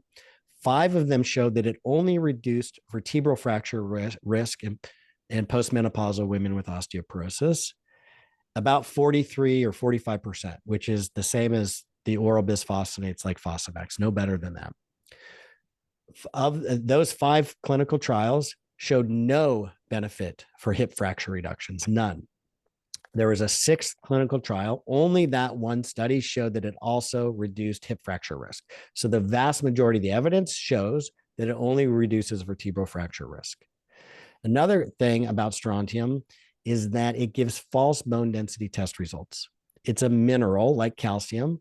5 of them showed that it only reduced vertebral fracture risk in postmenopausal women with osteoporosis about 43 or 45%, which is the same as the oral bisphosphonates like Fosamax, no better than that. Of those 5 clinical trials showed no benefit for hip fracture reductions, none. There was a 6th clinical trial. Only that one study showed that it also reduced hip fracture risk. So the vast majority of the evidence shows that it only reduces vertebral fracture risk. Another thing about strontium is that it gives false bone density test results. It's a mineral like calcium.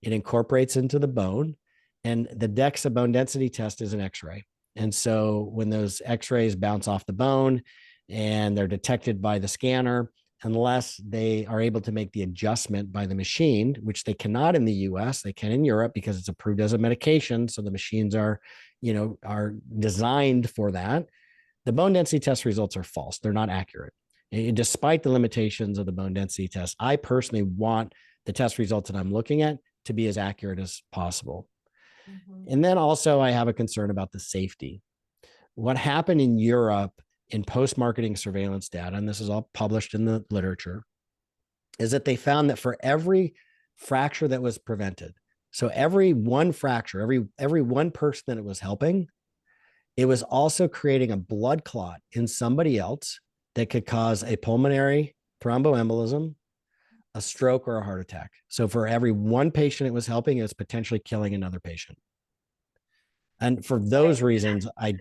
It incorporates into the bone, and the DEXA bone density test is an X-ray. And so when those X-rays bounce off the bone and they're detected by the scanner, unless they are able to make the adjustment by the machine, which they cannot in the US, they can in Europe because it's approved as a medication. So the machines are designed for that. The bone density test results are false. They're not accurate. And despite the limitations of the bone density test, I personally want the test results that I'm looking at to be as accurate as possible. Mm-hmm. And then also I have a concern about the safety. What happened in Europe in post-marketing surveillance data, and this is all published in the literature, is that they found that for every fracture that was prevented, so every one fracture, every one person that it was helping, it was also creating a blood clot in somebody else that could cause a pulmonary thromboembolism, a stroke, or a heart attack. So for every one patient it was helping, it was potentially killing another patient. And for those reasons, I'm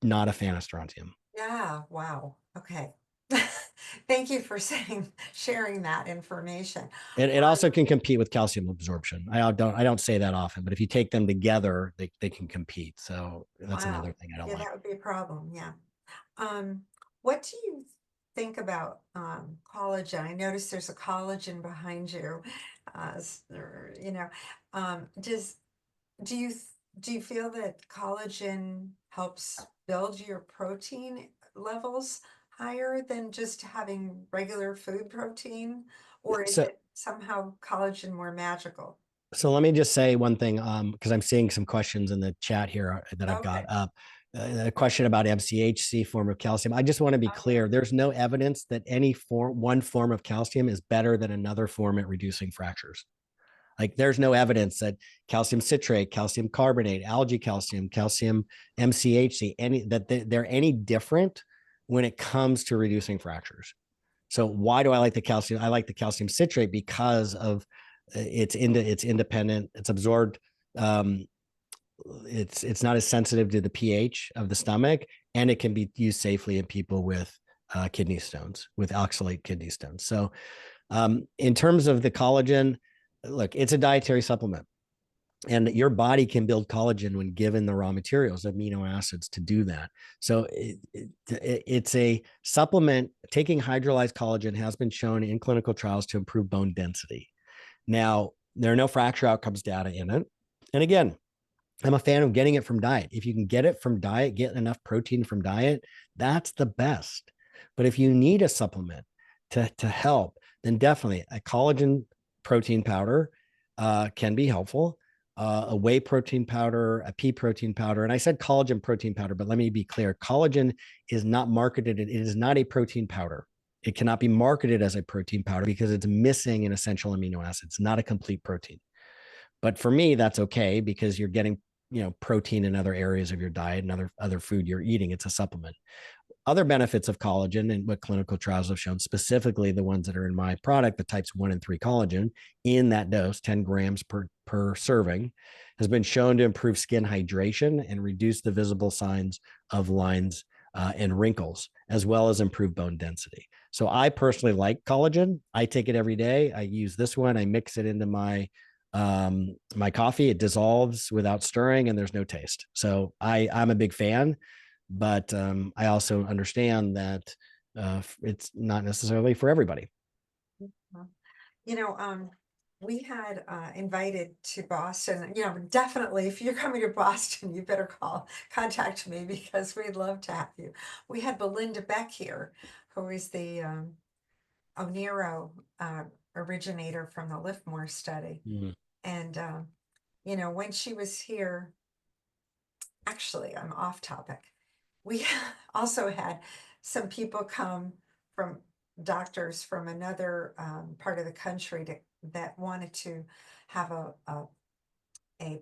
not a fan of strontium. Yeah. Wow. Okay. Thank you for sharing that information. It also can compete with calcium absorption. I don't say that often, but if you take them together, they can compete. So that's another thing I don't like. That would be a problem. Yeah. What do you think about collagen? I noticed there's a collagen behind you. Do you feel that collagen helps build your protein levels higher than just having regular food protein, or is it somehow collagen more magical? So let me just say one thing, because I'm seeing some questions in the chat here that I've got up. A question about MCHC form of calcium. I just want to be clear. There's no evidence that one form of calcium is better than another form at reducing fractures. Like there's no evidence that calcium citrate, calcium carbonate, algae calcium, calcium MCHC, that they're any different when it comes to reducing fractures. So why do I like the calcium? I like the calcium citrate because of it's independent, it's absorbed. It's not as sensitive to the pH of the stomach, and it can be used safely in people with kidney stones, with oxalate kidney stones. So in terms of the collagen, look, it's a dietary supplement. And your body can build collagen when given the raw materials, amino acids, to do that. So it's a supplement. Taking hydrolyzed collagen has been shown in clinical trials to improve bone density. Now, there are no fracture outcomes data in it. And again, I'm a fan of getting it from diet. If you can get it from diet, get enough protein from diet, that's the best. But if you need a supplement to help, then definitely a collagen protein powder can be helpful. A whey protein powder, a pea protein powder. And I said collagen protein powder, but let me be clear. Collagen is not marketed. It is not a protein powder. It cannot be marketed as a protein powder because it's missing an essential amino acid. It's not a complete protein. But for me, that's okay because you're getting, protein in other areas of your diet and other food you're eating. It's a supplement. Other benefits of collagen and what clinical trials have shown, specifically the ones that are in my product, the types 1 and 3 collagen in that dose, 10 grams per serving, has been shown to improve skin hydration and reduce the visible signs of lines and wrinkles, as well as improve bone density. So I personally like collagen. I take it every day. I use this one. I mix it into my coffee. It dissolves without stirring and there's no taste. So I'm a big fan. But I also understand that it's not necessarily for everybody. We had invited to Boston, definitely if you're coming to Boston, you better contact me because we'd love to have you. We had Belinda Beck here, who is the Onero originator from the Liftmore study. And, when she was here, actually, I'm off topic. We also had some people come from doctors from another part of the country that wanted to have a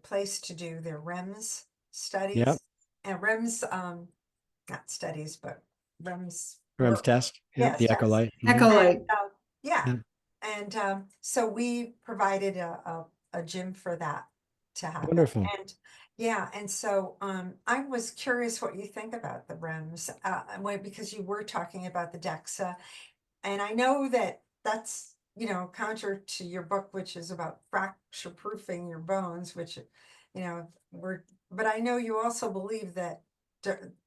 place to do their REMS studies. Yep. And REMS, not studies, but REMS. REMS test. Yes, The test. Echolyte. Echolyte. Yeah. And so we provided a gym for that to happen. Wonderful. And so I was curious what you think about the REMS, because you were talking about the DEXA, and I know that's counter to your book, which is about fracture proofing your bones, which but I know you also believe that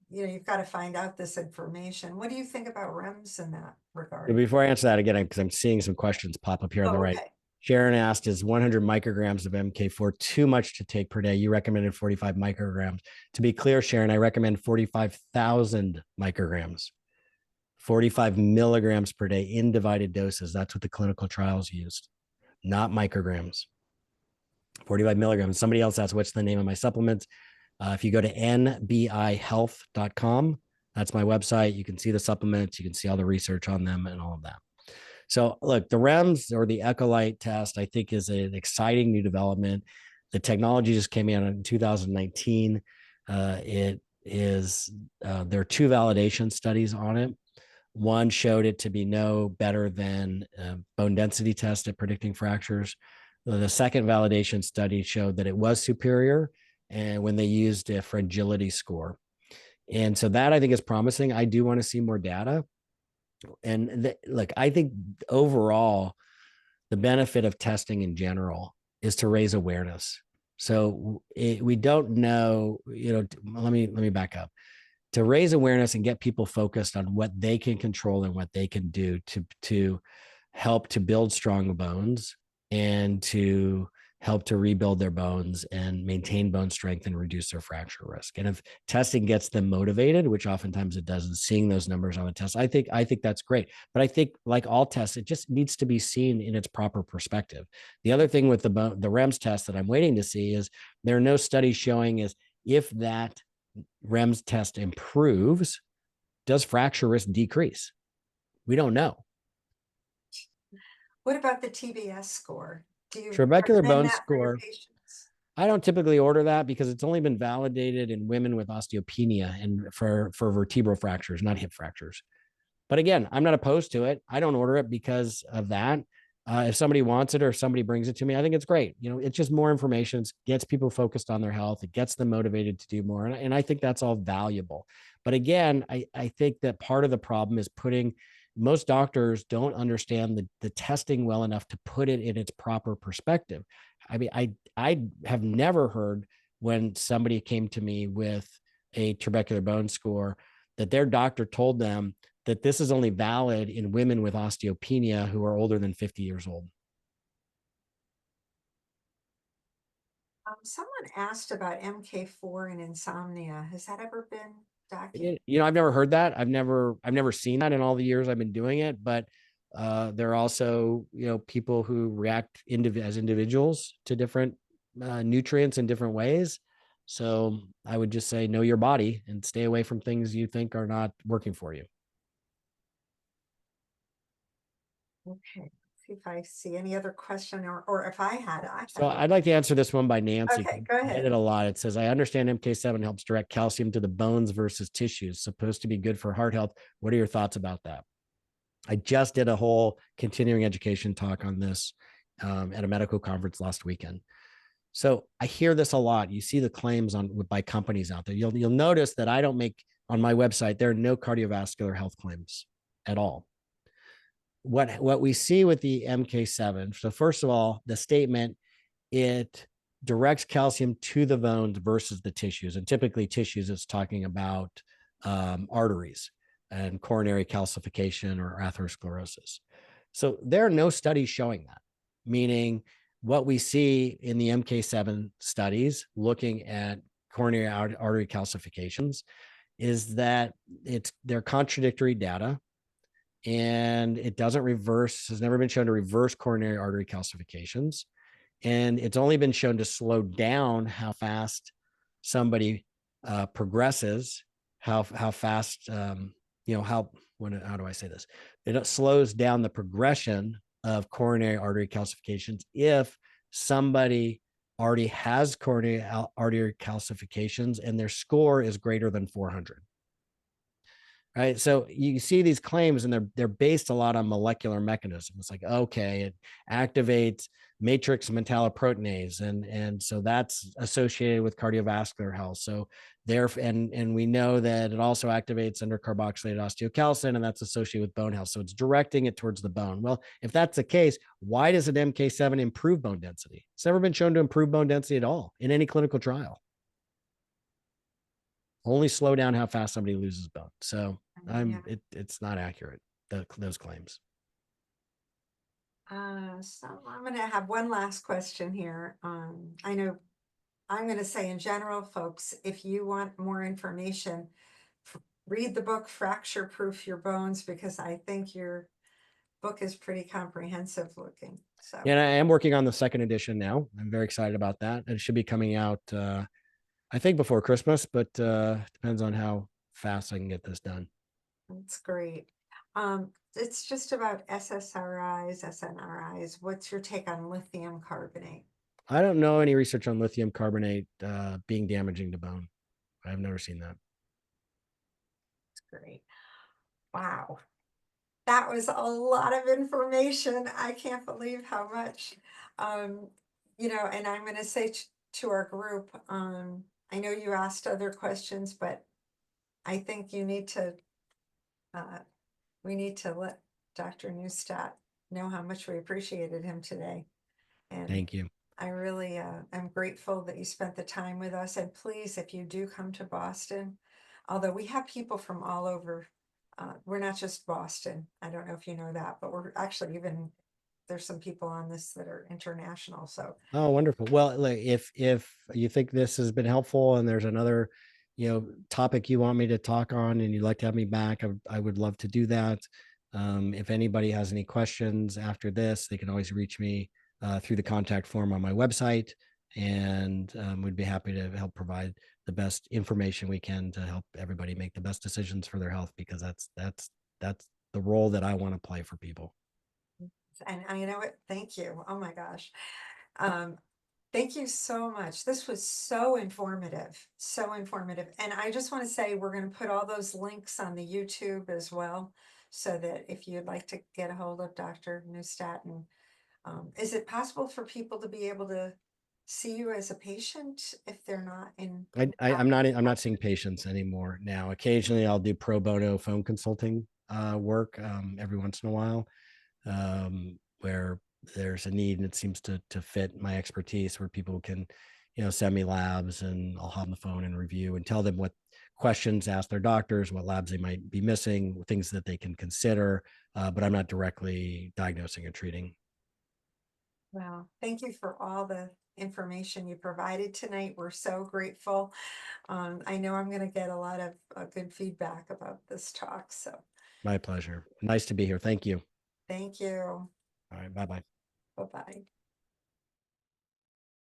you've got to find out this information. What do you think about REMS in that regard? Before I answer that again, because I'm seeing some questions pop up here on the right. Okay. Sharon asked, is 100 micrograms of MK4 too much to take per day? You recommended 45 micrograms. To be clear, Sharon, I recommend 45,000 micrograms, 45 milligrams per day in divided doses. That's what the clinical trials used, not micrograms. 45 milligrams. Somebody else asked, what's the name of my supplements? If you go to nbihealth.com, that's my website. You can see the supplements. You can see all the research on them and all of that. So look, the REMS or the Echolyte test, I think, is an exciting new development. The technology just came out in 2019. There are 2 validation studies on it. One showed it to be no better than bone density test at predicting fractures. The second validation study showed that it was superior, and when they used a fragility score. And so that I think is promising. I do want to see more data. And look, I think overall, the benefit of testing in general is to raise awareness. So we don't know, let me back up. To raise awareness and get people focused on what they can control and what they can do to help to build strong bones and to help to rebuild their bones and maintain bone strength and reduce their fracture risk. And if testing gets them motivated, which oftentimes it does, and seeing those numbers on the test, I think that's great. But I think, like all tests, it just needs to be seen in its proper perspective. The other thing with the REMS test that I'm waiting to see is there are no studies showing is if that REMS test improves, does fracture risk decrease? We don't know. What about the TBS score? Do you Trabecular recommend bone that for your score. patients? I don't typically order that because it's only been validated in women with osteopenia and for vertebral fractures, not hip fractures. But again, I'm not opposed to it. I don't order it because of that. If somebody wants it or if somebody brings it to me, I think it's great. It's just more information. It gets people focused on their health. It gets them motivated to do more. And I think that's all valuable. But again, I think that part of the problem is putting most doctors don't understand the testing well enough to put it in its proper perspective. I mean, I have never heard when somebody came to me with a trabecular bone score that their doctor told them that this is only valid in women with osteopenia who are older than 50 years old. Someone asked about MK4 and insomnia. Has that ever been documented? You know, I've never heard that. I've never seen that in all the years I've been doing it, but there are also, you know, people who react as individuals to different nutrients in different ways. So I would just say, know your body and stay away from things you think are not working for you. Okay, see if I see any other question or if I had. So I'd like to answer this one by Nancy. Okay, go I get ahead. it a lot. It says, I understand MK7 helps direct calcium to the bones versus tissues, supposed to be good for heart health. What are your thoughts about that? I just did a whole continuing education talk on this at a medical conference last weekend. So I hear this a lot. You see the claims by companies out there. You'll notice that I don't make on my website, there are no cardiovascular health claims at all. What we see with the MK7, so first of all, the statement, it directs calcium to the bones versus the tissues. And typically tissues is talking about arteries and coronary calcification or atherosclerosis. So there are no studies showing that, meaning what we see in the MK7 studies looking at coronary artery calcifications is that they're contradictory data, and it doesn't reverse, has never been shown to reverse coronary artery calcifications. And it's only been shown to slow down how fast somebody progresses, how fast, how do I say this? It slows down the progression of coronary artery calcifications if somebody already has coronary artery calcifications and their score is greater than 400. Right. So you see these claims and they're based a lot on molecular mechanisms. It's like, okay, it activates matrix metalloproteinase. And so that's associated with cardiovascular health. So and we know that it also activates undercarboxylated osteocalcin, and that's associated with bone health. So it's directing it towards the bone. Well, if that's the case, why does an MK7 improve bone density? It's never been shown to improve bone density at all in any clinical trial. Only slow down how fast somebody loses bone. So it's not accurate, those claims. So I'm going to have one last question here. I know I'm going to say in general, folks, if you want more information, read the book Fracture Proof Your Bones, because I think your book is pretty comprehensive looking. So and I am working on the second edition now. I'm very excited about that. It should be coming out I think before Christmas, but depends on how fast I can get this done. That's great. It's just about SSRIs, SNRIs. What's your take on lithium carbonate? I don't know any research on lithium carbonate being damaging to bone. I've never seen that. That's great. Wow. That was a lot of information. I can't believe how much. And I'm going to say to our group, I know you asked other questions, but I think we need to let Dr. Neustadt know how much we appreciated him today. And thank you. I really am grateful that you spent the time with us. And please, if you do come to Boston, although we have people from all over, we're not just Boston. I don't know if you know that, but we're actually there's some people on this that are international. So oh, wonderful. Well, like if you think this has been helpful and there's another topic you want me to talk on and you'd like to have me back, I would love to do that. If anybody has any questions after this, they can always reach me through the contact form on my website, and we'd be happy to help provide the best information we can to help everybody make the best decisions for their health, because that's the role that I want to play for people. And you know what? Thank you. Oh my gosh. Thank you so much. This was so informative, so informative. And I just want to say, we're going to put all those links on the YouTube as well, so that if you'd like to get a hold of Dr. Neustadt, and is it possible for people to be able to see you as a patient if they're not in? I'm not seeing patients anymore now. Occasionally I'll do pro bono phone consulting work every once in a while, where there's a need and it seems to fit my expertise, where people can, send me labs and I'll hop on the phone and review and tell them what questions, ask their doctors, what labs they might be missing, things that they can consider, but I'm not directly diagnosing or treating. Wow. Thank you for all the information you provided tonight. We're so grateful. I know I'm going to get a lot of good feedback about this talk. So My pleasure. Nice to be here. Thank you. thank you. All right. Bye-bye. Bye-bye.